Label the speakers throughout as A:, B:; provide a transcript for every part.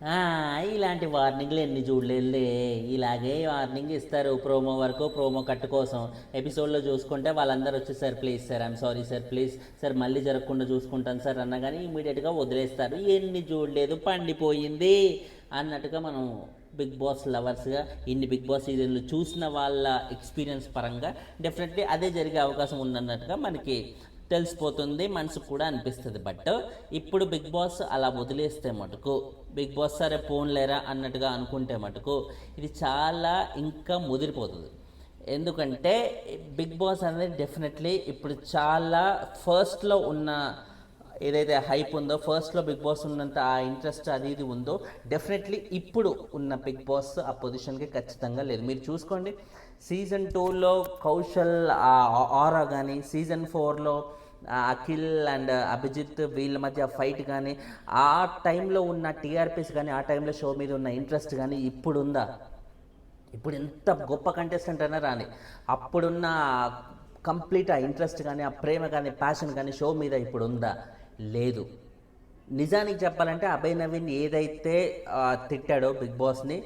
A: ఆ, ఇలాంటి వార్నింగ్లు ఎన్ని చూడలేదులే. ఇలాగే వార్నింగ్ ఇస్తారు ప్రోమో వరకు, ప్రోమో కట్ కోసం. ఎపిసోడ్లో చూసుకుంటే వాళ్ళందరూ వచ్చి sir please sir, I'm sorry sir, please sir, మళ్ళీ జరగకుండా చూసుకుంటాను సార్ అన్నగాని ఇమీడియట్గా వదిలేస్తారు. ఎన్ని చూడలేదు, పండిపోయింది అన్నట్టుగా మనం బిగ్ బాస్ లవర్స్గా ఇన్ని బిగ్ బాస్ సీజన్లు చూసిన వాళ్ళ ఎక్స్పీరియన్స్ పరంగా డెఫినెట్లీ అదే జరిగే అవకాశం ఉందన్నట్టుగా మనకి తెలిసిపోతుంది, మనసుకు కూడా అనిపిస్తుంది. బట్ ఇప్పుడు బిగ్ బాస్ అలా వదిలేస్తే మటుకు, బిగ్ బాస్ సరే పోన్లేరా అన్నట్టుగా అనుకుంటే మటుకు ఇది చాలా ఇంకా ముదిరిపోతుంది. ఎందుకంటే బిగ్ బాస్ అనేది డెఫినెట్లీ ఇప్పుడు చాలా ఫస్ట్లో ఉన్న ఏదైతే హైప్ ఉందో, ఫస్ట్లో బిగ్ బాస్ ఉన్నంత ఆ ఇంట్రెస్ట్ అది ఇది ఉందో డెఫినెట్లీ ఇప్పుడు ఉన్న బిగ్ బాస్ ఆ పొజిషన్కి ఖచ్చితంగా లేదు. మీరు చూసుకోండి, సీజన్ 2లో కౌశల్ ఆరా కానీ, సీజన్ 4లో అఖిల్ అండ్ అభిజిత్ వీళ్ళ మధ్య ఫైట్ కానీ, ఆ టైంలో ఉన్న టీఆర్పీస్ కానీ, ఆ టైంలో షో మీద ఉన్న ఇంట్రెస్ట్ కానీ ఇప్పుడు ఉందా? ఇప్పుడు ఎంత గొప్ప కంటెస్టెంట్ అయినా రాని, అప్పుడున్న కంప్లీట్ ఆ ఇంట్రెస్ట్ కానీ, ఆ ప్రేమ కానీ, ప్యాషన్ కానీ షో మీద ఇప్పుడు ఉందా? లేదు. నిజానికి చెప్పాలంటే అభయ్ నవీన్ ఏదైతే తిట్టాడో బిగ్ బాస్ని,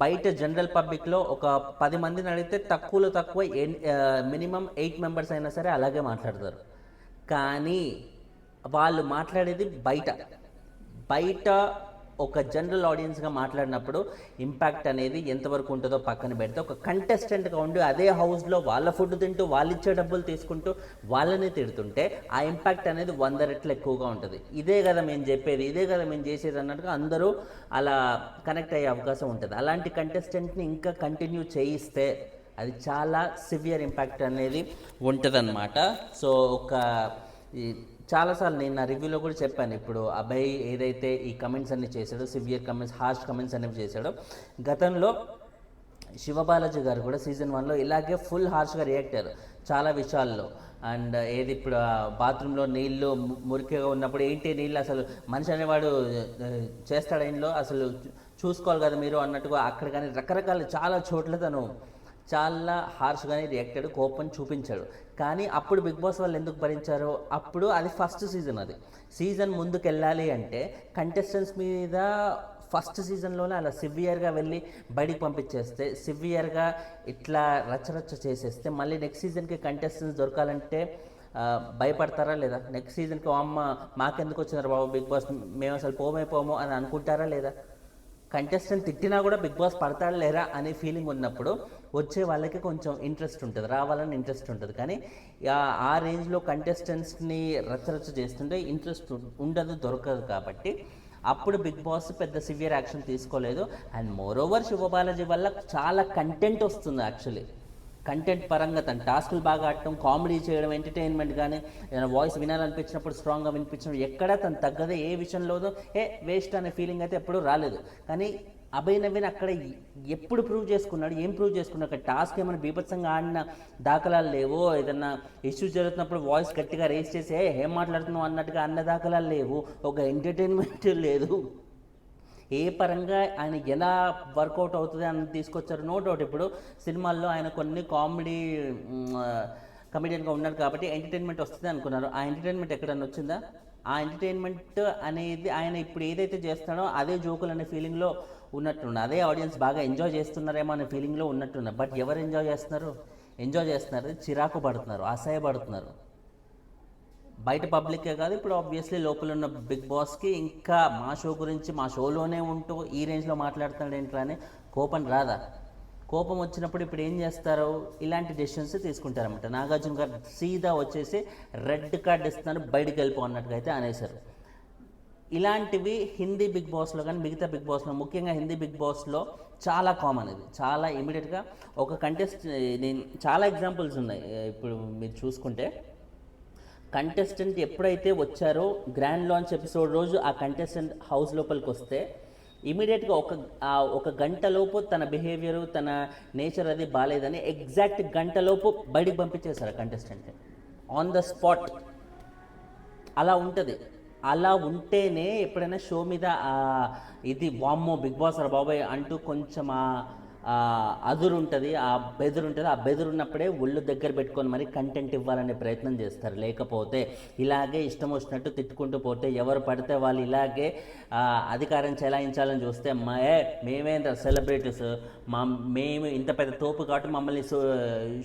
A: బయట జనరల్ పబ్లిక్లో ఒక 10 మందిని అడిగితే తక్కువలో తక్కువ మినిమం 8 మెంబర్స్ అయినా సరే అలాగే మాట్లాడతారు. కానీ వాళ్ళు మాట్లాడేది బయట బయట ఒక జనరల్ ఆడియన్స్గా మాట్లాడినప్పుడు ఇంపాక్ట్ అనేది ఎంతవరకు ఉంటుందో పక్కన పెడితే, ఒక కంటెస్టెంట్గా ఉండి అదే హౌస్లో వాళ్ళ ఫుడ్ తింటూ, వాళ్ళు ఇచ్చే డబ్బులు తీసుకుంటూ వాళ్ళని తిడుతుంటే ఆ ఇంపాక్ట్ అనేది 100 రెట్లు ఎక్కువగా ఉంటుంది. ఇదే కదా మేము చెప్పేది, ఇదే కదా మేము చేసేది అన్నట్టుగా అందరూ అలా కనెక్ట్ అయ్యే అవకాశం ఉంటుంది. అలాంటి కంటెస్టెంట్ని ఇంకా కంటిన్యూ చేయిస్తే అది చాలా సివియర్ ఇంపాక్ట్ అనేది ఉంటుందన్నమాట. సో ఒక ఈ చాలాసార్లు నేను నా రివ్యూలో కూడా చెప్పాను, ఇప్పుడు అభయ్ ఏదైతే ఈ కమెంట్స్ అన్ని చేశాడో, సివియర్ కమెంట్స్, హార్ష్ కమెంట్స్ అనేవి చేశాడో, గతంలో శివబాలాజీ గారు కూడా సీజన్ 1లో ఇలాగే ఫుల్ హార్ష్గా రియాక్ట్ అయ్యారు చాలా విషయాల్లో. అండ్ ఏది ఇప్పుడు బాత్రూంలో నీళ్ళు మురికిగా ఉన్నప్పుడు ఏంటి నీళ్ళు అసలు మనిషి అనేవాడు చేస్తాడు ఇంట్లో, అసలు చూసుకోవాలి కదా మీరు అన్నట్టుగా అక్కడ కానీ రకరకాల చాలా చోట్ల తను చాలా హార్ష్గానే రియాక్టెడ్, కోపం చూపించాడు. కానీ అప్పుడు బిగ్ బాస్ వాళ్ళు ఎందుకు భరించారో, అప్పుడు అది ఫస్ట్ సీజన్, అది సీజన్ ముందుకు వెళ్ళాలి అంటే కంటెస్టెంట్స్ మీద ఫస్ట్ సీజన్లోనే అలా సివియర్గా వెళ్ళి బయటికి పంపించేస్తే, సివియర్గా ఇట్లా రచ్చరచ్చ చేసేస్తే మళ్ళీ నెక్స్ట్ సీజన్కి కంటెస్టెంట్స్ దొరకాలంటే భయపడతారా లేదా? నెక్స్ట్ సీజన్కి అమ్మ మాకెందుకు వచ్చినారు బాబు బిగ్ బాస్, మేము అసలు పోము అని అనుకుంటారా లేదా? కంటెస్టెంట్ తిట్టినా కూడా బిగ్ బాస్ పడతాడు లేరా అనే ఫీలింగ్ ఉన్నప్పుడు వచ్చే వాళ్ళకి కొంచెం ఇంట్రెస్ట్ ఉంటుంది, రావాలని ఇంట్రెస్ట్ ఉంటుంది. కానీ ఆ రేంజ్లో కంటెస్టెంట్స్ని రచ్చరచ్చ చేస్తుంటే ఇంట్రెస్ట్ ఉండదు, దొరకదు. కాబట్టి అప్పుడు బిగ్ బాస్ పెద్ద సివియర్ యాక్షన్ తీసుకోలేదు. అండ్ మోర్ ఓవర్ శివబాలాజీ వల్ల చాలా కంటెంట్ వస్తుంది. యాక్చువల్లీ కంటెంట్ పరంగా తన టాస్కులు బాగా ఆడటం, కామెడీ చేయడం, ఎంటర్టైన్మెంట్ కానీ, ఏదైనా వాయిస్ వినాలనిపించినప్పుడు స్ట్రాంగ్గా వినిపించడం, ఎక్కడా తను తగ్గదే ఏ విషయంలోనూ వేస్ట్ అనే ఫీలింగ్ అయితే ఎప్పుడూ రాలేదు. కానీ అభయ్ నవీన్ అక్కడ ఎప్పుడు ప్రూవ్ చేసుకున్నాడు, ఏం ప్రూవ్ చేసుకున్నాడు? అక్కడ టాస్క్ ఏమైనా బీభత్సంగా ఆడిన దాఖలాలు లేవు, ఏదన్నా ఇష్యూస్ జరుగుతున్నప్పుడు వాయిస్ గట్టిగా రేస్ చేసి ఏం మాట్లాడుతున్నావు అన్నట్టుగా అన్న దాఖలాలు లేవు, ఒక ఎంటర్టైన్మెంట్ లేదు. ఏ పరంగా ఆయన ఎలా వర్కౌట్ అవుతుంది అని తీసుకొచ్చారు. నో డౌట్ ఇప్పుడు సినిమాల్లో ఆయన కొన్ని కమెడియన్గా ఉన్నాడు కాబట్టి ఎంటర్టైన్మెంట్ వస్తుంది అనుకున్నారు. ఆ ఎంటర్టైన్మెంట్ ఎక్కడన్నా వచ్చిందా? ఆ ఎంటర్టైన్మెంట్ అనేది ఆయన ఇప్పుడు ఏదైతే చేస్తాడో అదే జోకులు అనే ఫీలింగ్లో ఉన్నట్టున్నారు, అదే ఆడియన్స్ బాగా ఎంజాయ్ చేస్తున్నారేమో అనే ఫీలింగ్లో ఉన్నట్టున్నారు. బట్ ఎవరు ఎంజాయ్ చేస్తున్నారు, చిరాకు పడుతున్నారు, అసహ్యపడుతున్నారు. బయట పబ్లికే కాదు, ఇప్పుడు ఆబ్వియస్లీ లోపల ఉన్న బిగ్ బాస్కి ఇంకా మా షో గురించి మా షోలోనే ఉంటూ ఈ రేంజ్లో మాట్లాడుతున్నాడు ఏంట్రా అని కోపం రాదా? కోపం వచ్చినప్పుడు ఇప్పుడు ఏం చేస్తారు, ఇలాంటి డెసిషన్స్ తీసుకుంటారన్నమాట. నాగార్జున గారు సీదా వచ్చేసి రెడ్ కార్డ్ ఇస్తున్నారు, బయటికి వెళ్ళిపో అన్నట్టుగా అయితే అనేసారు. ఇలాంటివి హిందీ బిగ్ బాస్లో కానీ మిగతా బిగ్ బాస్లో, ముఖ్యంగా హిందీ బిగ్ బాస్లో చాలా కామన్. ఇది చాలా ఇమీడియట్గా ఒక నేను చాలా ఎగ్జాంపుల్స్ ఉన్నాయి. ఇప్పుడు మీరు చూసుకుంటే కంటెస్టెంట్ ఎప్పుడైతే వచ్చారో గ్రాండ్ లాంచ్ ఎపిసోడ్ రోజు ఆ కంటెస్టెంట్ హౌస్ లోపలికి వస్తే ఇమీడియట్గా ఒక గంటలోపు తన బిహేవియరు, తన నేచర్ అది బాగాలేదని ఎగ్జాక్ట్ గంటలోపు బయటికి పంపించేశారు ఆ కంటెస్టెంట్ ఆన్ ద స్పాట్. అలా ఉంటుంది. అలా ఉంటేనే ఎప్పుడైనా షో మీద ఇది వామ్మో బిగ్ బాస్ రా బాబాయ్ అంటూ కొంచెం అదురు ఉంటుంది, ఆ బెదురు ఉంటుంది. ఆ బెదురు ఉన్నప్పుడే ఒళ్ళు దగ్గర పెట్టుకొని మరి కంటెంట్ ఇవ్వాలనే ప్రయత్నం చేస్తారు. లేకపోతే ఇలాగే ఇష్టం వచ్చినట్టు తిట్టుకుంటూ పోతే ఎవరు పడితే వాళ్ళు ఇలాగే అధికారం చెలాయించాలని చూస్తే మేమేంత సెలబ్రిటీస్, మేము ఇంత పెద్ద తోపు కాబట్టి మమ్మల్ని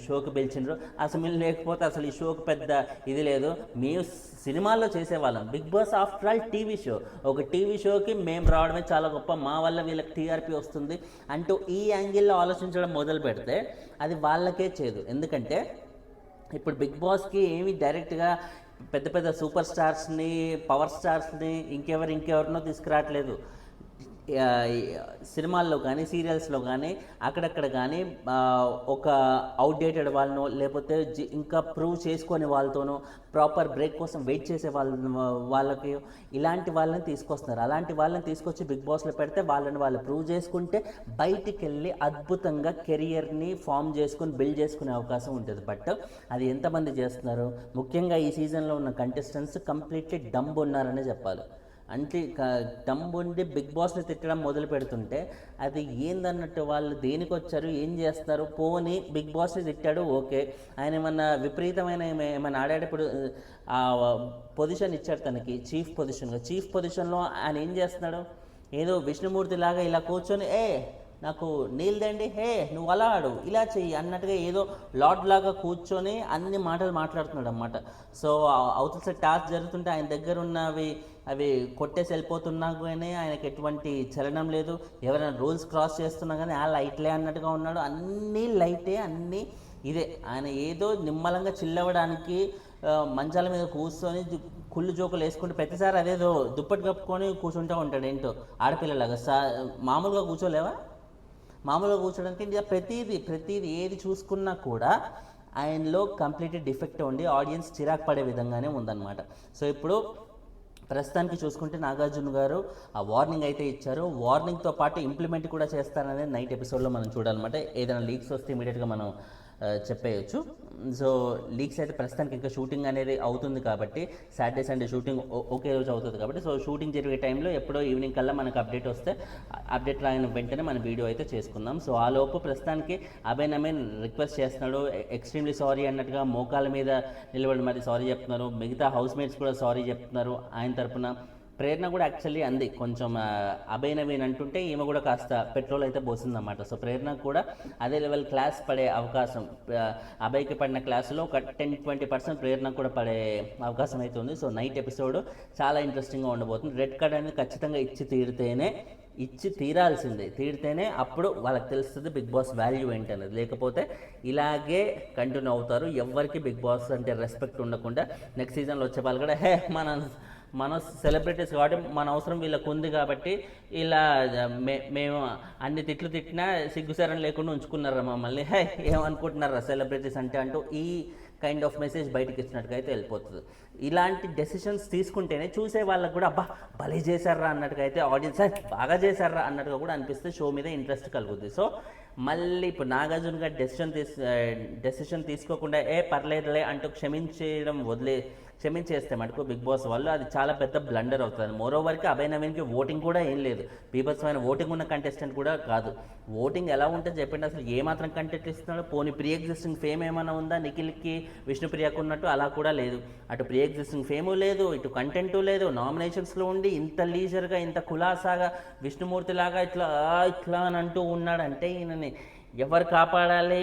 A: షోకి పిలిచిండ్రు, అసలు మీరు లేకపోతే అసలు ఈ షోకి పెద్ద ఇది లేదు, మేము సినిమాల్లో చేసేవాళ్ళం. Bigg Boss after all TV show, ఒక టీవీ షోకి మేము రావడమే చాలా గొప్ప, మా వల్ల వీళ్ళకి టీఆర్పీ వస్తుంది అంటూ ఈ యాంగిల్లో ఆలోచించడం మొదలు పెడితే అది వాళ్ళకే చేదు. ఎందుకంటే ఇప్పుడు బిగ్ బాస్కి ఏమి డైరెక్ట్గా పెద్ద పెద్ద సూపర్ స్టార్స్ని, పవర్ స్టార్స్ని, ఇంకెవరినో తీసుకురావట్లేదు. సినిమాల్లో కానీ సీరియల్స్లో కానీ అక్కడక్కడ కానీ ఒక అవుట్డేటెడ్ వాళ్ళనో లేకపోతే ఇంకా ప్రూవ్ చేసుకొని వాళ్ళతోనో ప్రాపర్ బ్రేక్ కోసం వెయిట్ చేసే వాళ్ళకి ఇలాంటి వాళ్ళని తీసుకొస్తున్నారు. అలాంటి వాళ్ళని తీసుకొచ్చి బిగ్ బాస్లో పెడితే వాళ్ళు ప్రూవ్ చేసుకుంటే బయటికి వెళ్ళి అద్భుతంగా కెరియర్ని ఫామ్ చేసుకొని బిల్డ్ చేసుకునే అవకాశం ఉంటుంది. బట్ అది ఎంతమంది చేస్తున్నారు? ముఖ్యంగా ఈ సీజన్లో ఉన్న కంటెస్టెంట్స్ కంప్లీట్లీ డంబ్ ఉన్నారనే చెప్పాలి. అంటే ఉండి బిగ్ బాస్ని తిట్టడం మొదలు పెడుతుంటే అది ఏందన్నట్టు, వాళ్ళు దేనికి వచ్చారు, ఏం చేస్తారు? పోని బిగ్ బాస్ని తిట్టాడు, ఓకే, ఆయన ఏమన్నా విపరీతమైన ఏమైనా ఆడేటప్పుడు పొజిషన్ ఇచ్చాడు తనకి, చీఫ్ పొజిషన్లో ఆయన ఏం చేస్తున్నాడు? ఏదో విష్ణుమూర్తి లాగా ఇలా కూర్చొని నాకు నీళ్ళదండి, నువ్వు అలా ఆడు, ఇలా చెయ్యి అన్నట్టుగా ఏదో లార్డ్ లాగా కూర్చొని అన్ని మాటలు మాట్లాడుతున్నాడు అన్నమాట. సో అవతల సైడ్ టాస్క్ జరుగుతుంటే ఆయన దగ్గర ఉన్నవి అవి కొట్టేసి వెళ్ళిపోతున్నా కానీ ఆయనకి ఎటువంటి చలనం లేదు. ఎవరైనా రూల్స్ క్రాస్ చేస్తున్నా కానీ లైట్లే అన్నట్టుగా ఉన్నాడు. అన్నీ లైటే, అన్నీ ఇదే. ఆయన ఏదో నిమ్మలంగా చిల్లవడానికి మంచాల మీద కూర్చొని కుళ్ళు జోకులు వేసుకుంటే ప్రతిసారి అదేదో దుప్పటి కప్పుకొని కూర్చుంటూ ఉంటాడు. ఏంటో ఆడపిల్లలాగా మామూలుగా కూర్చోలేవా? మామూలుగా కూర్చోడానికి ప్రతిదీ ఏది చూసుకున్నా కూడా ఆయనలో కంప్లీట్ డిఫెక్ట్ ఉండి ఆడియన్స్ చిరాకు పడే విధంగానే ఉందన్నమాట. సో ఇప్పుడు ప్రస్తుతానికి చూసుకుంటే నాగార్జున గారు ఆ వార్నింగ్ అయితే ఇచ్చారు. వార్నింగ్తో పాటు ఇంప్లిమెంట్ కూడా చేస్తారనేది నైట్ ఎపిసోడ్లో మనం చూడాలన్నమాట. ఏదైనా లీక్స్ వస్తే ఇమీడియట్గా మనం చెప్పేయచ్చు. సో లీక్స్ అయితే ప్రస్తుతానికి ఇంకా షూటింగ్ అనేది అవుతుంది కాబట్టి సాటర్డే సండే షూటింగ్ ఒకే రోజు అవుతుంది కాబట్టి సో షూటింగ్ జరిగే టైంలో ఎప్పుడో ఈవినింగ్ కల్లా మనకు అప్డేట్ వస్తే అప్డేట్ రాగిన వెంటనే మన వీడియో అయితే చేసుకుందాం. సో ఆ లోపు ప్రస్తుతానికి అభయ్ నమీన్ రిక్వెస్ట్ చేస్తున్నాడు, ఎక్స్ట్రీమ్లీ సారీ అన్నట్టుగా మోకాల మీద నిలబడి మరి సారీ చెప్తున్నారు. మిగతా హౌస్ మేట్స్ కూడా సారీ చెప్తున్నారు ఆయన తరపున. ప్రేరణ కూడా యాక్చువల్లీ అంది కొంచెం అభయ్ నవీన్ అంటుంటే ఈమె కూడా కాస్త పెట్రోల్ అయితే పోసిందన్నమాట. సో ప్రేరణకు కూడా అదే లెవెల్ క్లాస్ పడే అవకాశం, అభయ్కి పడిన క్లాసులో ఒక 10-20% ప్రేరణకు కూడా పడే అవకాశం అయితే ఉంది. సో నైట్ ఎపిసోడ్ చాలా ఇంట్రెస్టింగ్గా ఉండబోతుంది. రెడ్ కార్డ్ అనేది ఖచ్చితంగా ఇచ్చి తీరితేనే అప్పుడు వాళ్ళకి తెలుస్తుంది బిగ్ బాస్ వాల్యూ ఏంటనేది. లేకపోతే ఇలాగే కంటిన్యూ అవుతారు. ఎవరికి బిగ్ బాస్ అంటే రెస్పెక్ట్ ఉండకుండా నెక్స్ట్ సీజన్లో వచ్చే వాళ్ళు కూడా మన సెలబ్రిటీస్ కాబట్టి మన అవసరం వీళ్ళకు ఉంది కాబట్టి ఇలా మేము అన్ని తిట్టినా సిగ్గుసారం లేకుండా ఉంచుకున్నారా మమ్మల్ని, ఏమనుకుంటున్నారా సెలబ్రిటీస్ అంటే అంటూ ఈ కైండ్ ఆఫ్ మెసేజ్ బయటకు ఇచ్చినట్టుగా అయితే వెళ్ళిపోతుంది. ఇలాంటి డెసిషన్స్ తీసుకుంటేనే చూసే వాళ్ళకు కూడా అబ్బా భలే చేశారా అన్నట్టుగా అయితే ఆడియన్స్ బాగా చేశారా అన్నట్టుగా కూడా అనిపిస్తే షో మీద ఇంట్రెస్ట్ కలుగుతుంది. సో మళ్ళీ ఇప్పుడు నాగార్జున గారు డెసిషన్ తీసుకోకుండా పర్లేదులే అంటూ క్షమించేస్తే మటుకు బిగ్ బాస్ వాళ్ళు అది చాలా పెద్ద బ్లండర్ అవుతుంది. మోరోవర్కి అభయ్ నవీన్కి ఓటింగ్ కూడా ఏం లేదు, బీభత్సమైన ఓటింగ్ ఉన్న కంటెస్టెంట్ కూడా కాదు. ఓటింగ్ ఎలా ఉంటే చెప్పండి, అసలు ఏమాత్రం కంటెంట్ ఇస్తున్నాడు? పోనీ ప్రీ ఎగ్జిస్టింగ్ ఫేమ్ ఏమైనా ఉందా? నిఖిల్కి విష్ణుప్రియకు ఉన్నట్టు అలా కూడా లేదు. అటు ప్రీ ఎగ్జిస్టింగ్ ఫేము లేదు, ఇటు కంటెంటు లేదు. నామినేషన్స్లో ఉండి ఇంత లీజర్గా ఇంత కులాసాగా విష్ణుమూర్తిలాగా ఇట్లా అని అంటూ ఉన్నాడంటే ఈయనని ఎవరు కాపాడాలి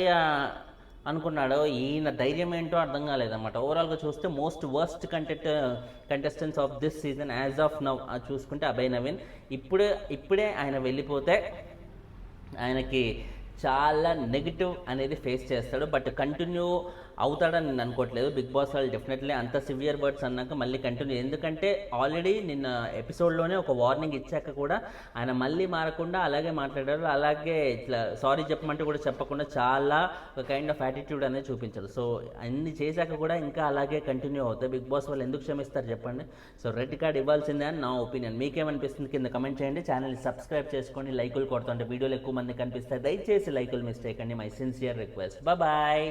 A: అనుకున్నాడో, ఈయన ధైర్యం ఏంటో అర్థం కాలేదన్నమాట. ఓవరాల్గా చూస్తే most worst contestants of this season as of now చూసుకుంటే అభయ్ నవీన్. ఇప్పుడే ఆయన వెళ్ళిపోతే ఆయనకి చాలా నెగిటివ్ అనేది ఫేస్ చేస్తాడు. బట్ కంటిన్యూ అవుతాడని నేను అనుకోవట్లేదు. బిగ్ బాస్ వాళ్ళు డెఫినెట్లీ అంత సివియర్ వర్డ్స్ అన్నాక మళ్ళీ కంటిన్యూ, ఎందుకంటే ఆల్రెడీ నిన్న ఎపిసోడ్లోనే ఒక వార్నింగ్ ఇచ్చాక కూడా ఆయన మళ్ళీ మారకుండా అలాగే మాట్లాడారు. అలాగే ఇట్లా సారీ చెప్పమంటే కూడా చెప్పకుండా చాలా ఒక కైండ్ ఆఫ్ యాటిట్యూడ్ అనేది చూపించారు. సో అన్ని చేశాక కూడా ఇంకా అలాగే కంటిన్యూ అవుతాయి. బిగ్ బాస్ వాళ్ళు ఎందుకు క్షమిస్తారు చెప్పండి? సో రెడ్ కార్డ్ ఇవ్వాల్సిందే అని నా ఒపీనియన్. మీకేమనిపిస్తుంది కింద కమెంట్ చేయండి. ఛానల్ని సబ్స్క్రైబ్ చేసుకోండి, లైకులు కొడుతుంటే వీడియోలు ఎక్కువ మంది కనిపిస్తాయి. దయచేసి లైకులు మిస్ చేయకండి, మై సిన్సియర్ రిక్వెస్ట్. బాయ్.